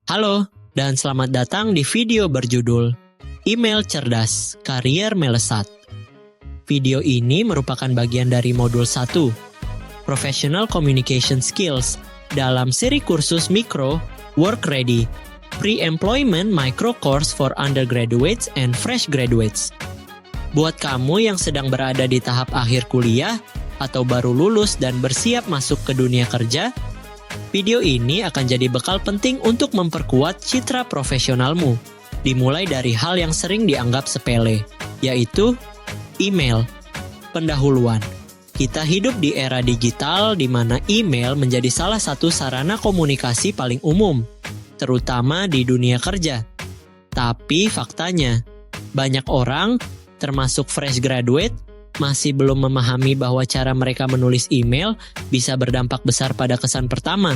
Halo, dan selamat datang di video berjudul Email Cerdas, Karier Melesat. Video ini merupakan bagian dari modul 1, Professional Communication Skills, dalam seri kursus Mikro, Work Ready, Pre-Employment Micro Course for Undergraduates and Fresh Graduates. Buat kamu yang sedang berada di tahap akhir kuliah, atau baru lulus dan bersiap masuk ke dunia kerja, video ini akan jadi bekal penting untuk memperkuat citra profesionalmu, dimulai dari hal yang sering dianggap sepele, yaitu email. Pendahuluan. Kita hidup di era digital di mana email menjadi salah satu sarana komunikasi paling umum, terutama di dunia kerja. Tapi faktanya, banyak orang, termasuk fresh graduate, masih belum memahami bahwa cara mereka menulis email bisa berdampak besar pada kesan pertama.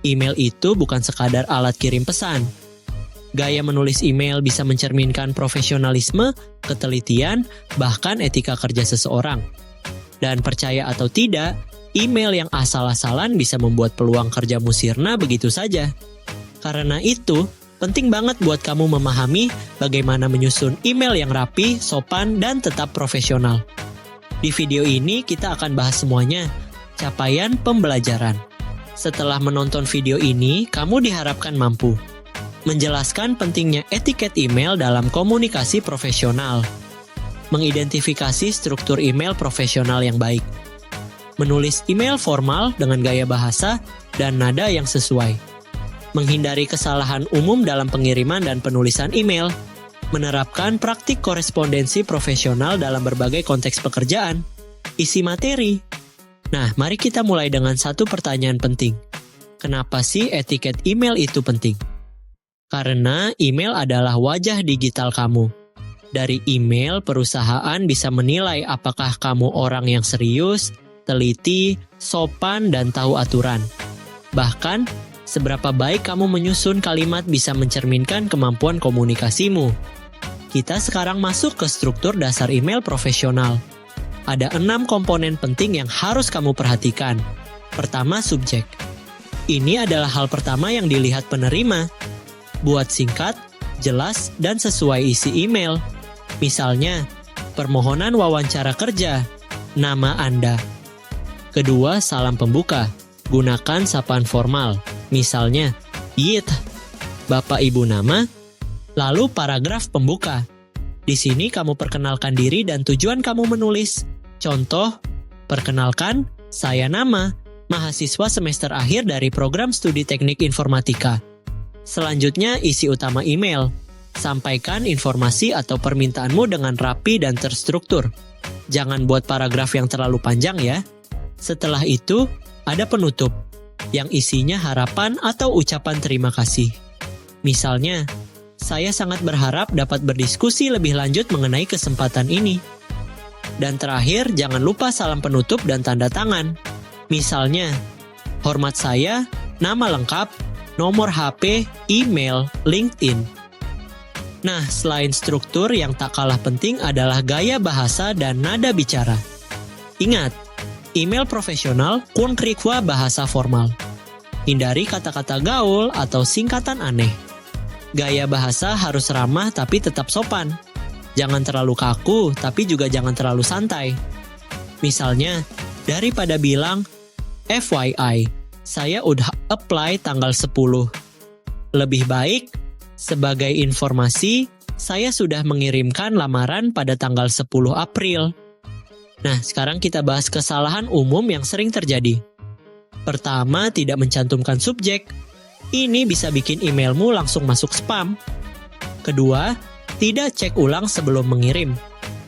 Email itu bukan sekadar alat kirim pesan. Gaya menulis email bisa mencerminkan profesionalisme, ketelitian, bahkan etika kerja seseorang. Dan percaya atau tidak, email yang asal-asalan bisa membuat peluang kerjamu sirna begitu saja. Karena itu, penting banget buat kamu memahami bagaimana menyusun email yang rapi, sopan, dan tetap profesional. Di video ini kita akan bahas semuanya, capaian pembelajaran. Setelah menonton video ini, kamu diharapkan mampu menjelaskan pentingnya etiket email dalam komunikasi profesional, mengidentifikasi struktur email profesional yang baik, menulis email formal dengan gaya bahasa dan nada yang sesuai, menghindari kesalahan umum dalam pengiriman dan penulisan email, menerapkan praktik korespondensi profesional dalam berbagai konteks pekerjaan, isi materi. Nah, mari kita mulai dengan satu pertanyaan penting. Kenapa sih etiket email itu penting? Karena email adalah wajah digital kamu. Dari email, perusahaan bisa menilai apakah kamu orang yang serius, teliti, sopan, dan tahu aturan. Bahkan, seberapa baik kamu menyusun kalimat bisa mencerminkan kemampuan komunikasimu. Kita sekarang masuk ke struktur dasar email profesional. Ada 6 komponen penting yang harus kamu perhatikan. Pertama, subjek. Ini adalah hal pertama yang dilihat penerima. Buat singkat, jelas, dan sesuai isi email. Misalnya, permohonan wawancara kerja, nama Anda. Kedua, salam pembuka. Gunakan sapaan formal. Misalnya, Yit, Bapak Ibu nama, lalu paragraf pembuka. Di sini kamu perkenalkan diri dan tujuan kamu menulis. Contoh, perkenalkan, saya nama, mahasiswa semester akhir dari program studi teknik informatika. Selanjutnya, isi utama email. Sampaikan informasi atau permintaanmu dengan rapi dan terstruktur. Jangan buat paragraf yang terlalu panjang ya. Setelah itu, ada penutup yang isinya harapan atau ucapan terima kasih. Misalnya, saya sangat berharap dapat berdiskusi lebih lanjut mengenai kesempatan ini. Dan terakhir, jangan lupa salam penutup dan tanda tangan. Misalnya, hormat saya, nama lengkap, nomor HP, email, LinkedIn. Nah, selain struktur yang tak kalah penting adalah gaya bahasa dan nada bicara. Ingat, email profesional kun krikwa bahasa formal. Hindari kata-kata gaul atau singkatan aneh. Gaya bahasa harus ramah tapi tetap sopan. Jangan terlalu kaku tapi juga jangan terlalu santai. Misalnya, daripada bilang, FYI, saya udah apply tanggal 10. Lebih baik, sebagai informasi, saya sudah mengirimkan lamaran pada tanggal 10 April. Nah, sekarang kita bahas kesalahan umum yang sering terjadi. Pertama, tidak mencantumkan subjek. Ini bisa bikin emailmu langsung masuk spam. Kedua, tidak cek ulang sebelum mengirim.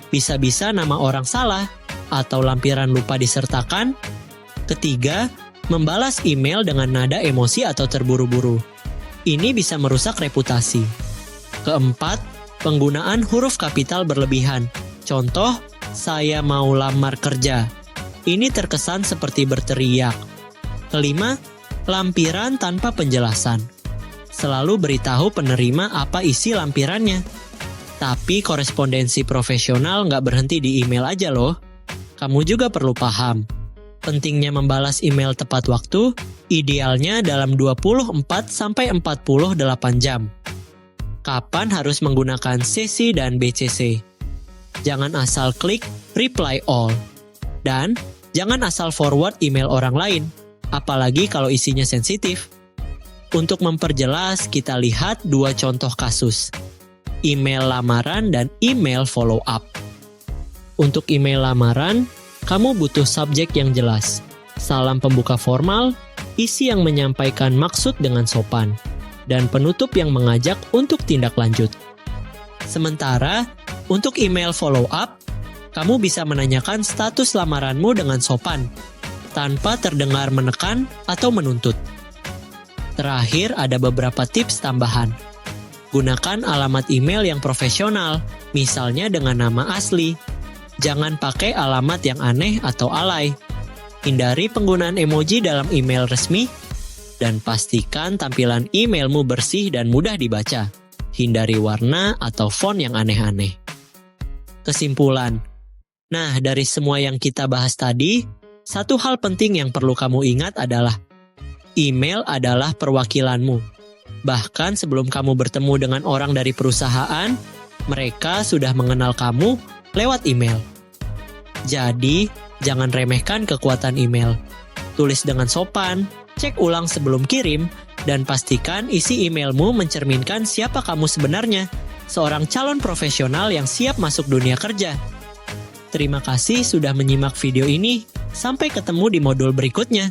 Bisa-bisa nama orang salah atau lampiran lupa disertakan. Ketiga, membalas email dengan nada emosi atau terburu-buru. Ini bisa merusak reputasi. Keempat, penggunaan huruf kapital berlebihan. Contoh, saya mau lamar kerja. Ini terkesan seperti berteriak. Kelima, lampiran tanpa penjelasan. Selalu beritahu penerima apa isi lampirannya. Tapi korespondensi profesional nggak berhenti di email aja loh. Kamu juga perlu paham. Pentingnya membalas email tepat waktu, idealnya dalam 24-48 jam. Kapan harus menggunakan CC dan BCC? Jangan asal klik reply all. Dan jangan asal forward email orang lain, apalagi kalau isinya sensitif. Untuk memperjelas, kita lihat dua contoh kasus. Email lamaran dan email follow up. Untuk email lamaran, kamu butuh subjek yang jelas, salam pembuka formal, isi yang menyampaikan maksud dengan sopan, dan penutup yang mengajak untuk tindak lanjut. Sementara, untuk email follow up, kamu bisa menanyakan status lamaranmu dengan sopan, tanpa terdengar menekan atau menuntut. Terakhir, ada beberapa tips tambahan. Gunakan alamat email yang profesional, misalnya dengan nama asli. Jangan pakai alamat yang aneh atau alay. Hindari penggunaan emoji dalam email resmi, dan pastikan tampilan emailmu bersih dan mudah dibaca. Hindari warna atau font yang aneh-aneh. Kesimpulan. Nah, dari semua yang kita bahas tadi, satu hal penting yang perlu kamu ingat adalah email adalah perwakilanmu. Bahkan sebelum kamu bertemu dengan orang dari perusahaan, mereka sudah mengenal kamu lewat email. Jadi, jangan remehkan kekuatan email. Tulis dengan sopan, cek ulang sebelum kirim, dan pastikan isi emailmu mencerminkan siapa kamu sebenarnya, seorang calon profesional yang siap masuk dunia kerja. Terima kasih sudah menyimak video ini. Sampai ketemu di modul berikutnya.